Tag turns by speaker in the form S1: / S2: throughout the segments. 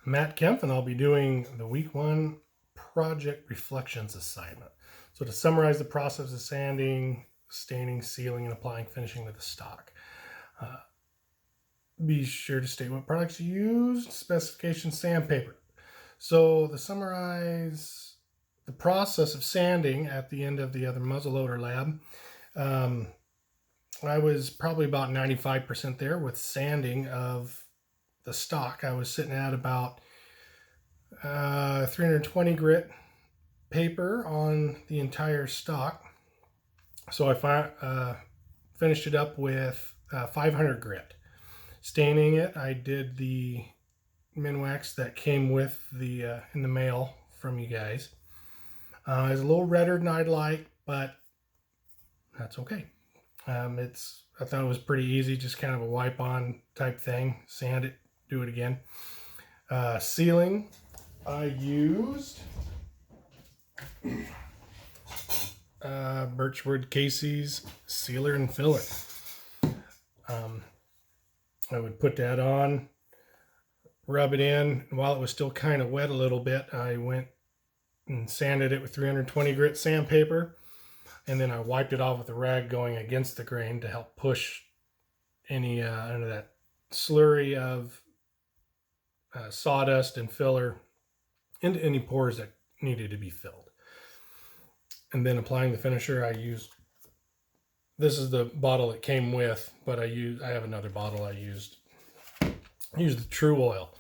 S1: Matt Kempf, and I'll be doing the week 1 project reflections assignment. So to summarize the process of sanding, staining, sealing, and applying finishing to the stock. Be sure to state what products you used, specification sandpaper. So to summarize the process of sanding at the end of the other muzzleloader lab, I was probably about 95% there with sanding of the stock. I was sitting at about 320 grit paper on the entire stock. So I finished it up with 500 grit. Staining it, I did the Minwax that came with the in the mail from you guys. It's a little redder than I'd like, but that's okay. I thought it was pretty easy, just kind of a wipe on type thing. Sand it, do it again. Sealing, I used Birchwood Casey's sealer and filler. I would put that on, rub it in. While it was still kind of wet a little bit, I went and sanded it with 320 grit sandpaper, and then I wiped it off with a rag going against the grain to help push any of that slurry of sawdust and filler into any pores that needed to be filled. And then applying the finisher, I used, this is the bottle it came with, but I have another bottle I used. I used the True Oil.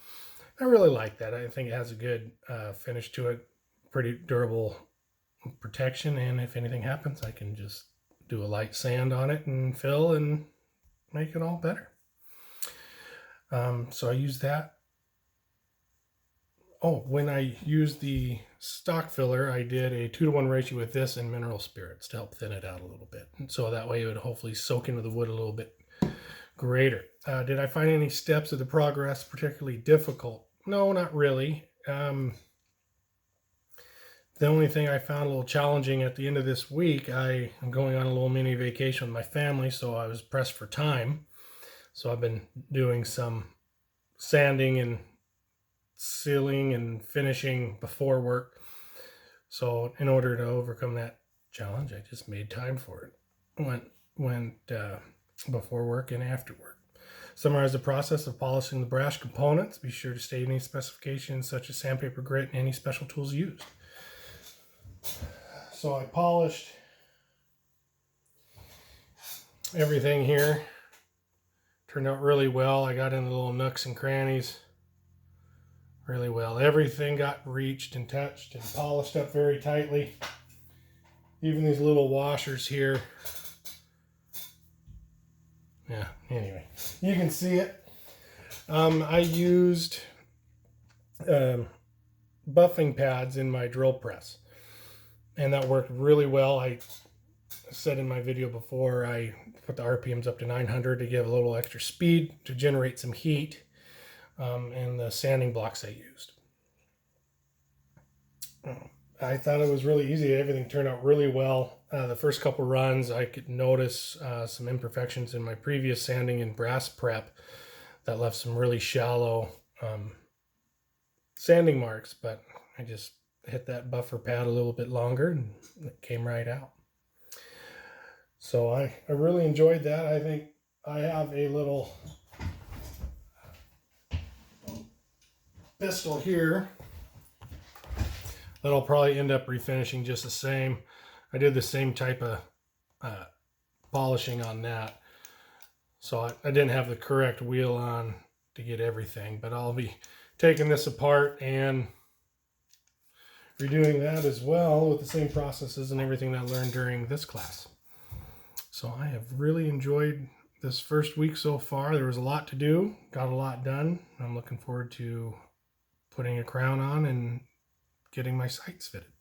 S1: I really like that. I think it has a good finish to it, pretty durable protection, and if anything happens, I can just do a light sand on it and fill and make it all better. So I use that. Oh, when I used the stock filler, I did a 2-to-1 ratio with this and mineral spirits to help thin it out a little bit. And so that way it would hopefully soak into the wood a little bit greater. Did I find any steps of the progress particularly difficult? No, not really. The only thing I found a little challenging at the end of this week, I am going on a little mini vacation with my family, so I was pressed for time. So I've been doing some sanding and sealing and finishing before work. So in order to overcome that challenge, I just made time for it. Went before work and after work. Summarize the process of polishing the brass components. Be sure to state any specifications such as sandpaper grit and any special tools used. So I polished everything here. Turned out really well. I got in the little nooks and crannies really well. Everything got reached and touched and polished up very tightly. Even these little washers here. Yeah, anyway, you can see it. I used buffing pads in my drill press, and that worked really well. I said in my video before, I put the RPMs up to 900 to give a little extra speed to generate some heat, and the sanding blocks I used. I thought it was really easy. Everything turned out really well. The first couple runs, I could notice some imperfections in my previous sanding and brass prep that left some really shallow sanding marks, but I just hit that buffer pad a little bit longer and it came right out. So I really enjoyed that. I think I have a little pistol here that I'll probably end up refinishing just the same. I did the same type of polishing on that. So I didn't have the correct wheel on to get everything, but I'll be taking this apart and redoing that as well with the same processes and everything that I learned during this class. So I have really enjoyed this first week so far. There was a lot to do, got a lot done. I'm looking forward to putting a crown on and getting my sights fitted.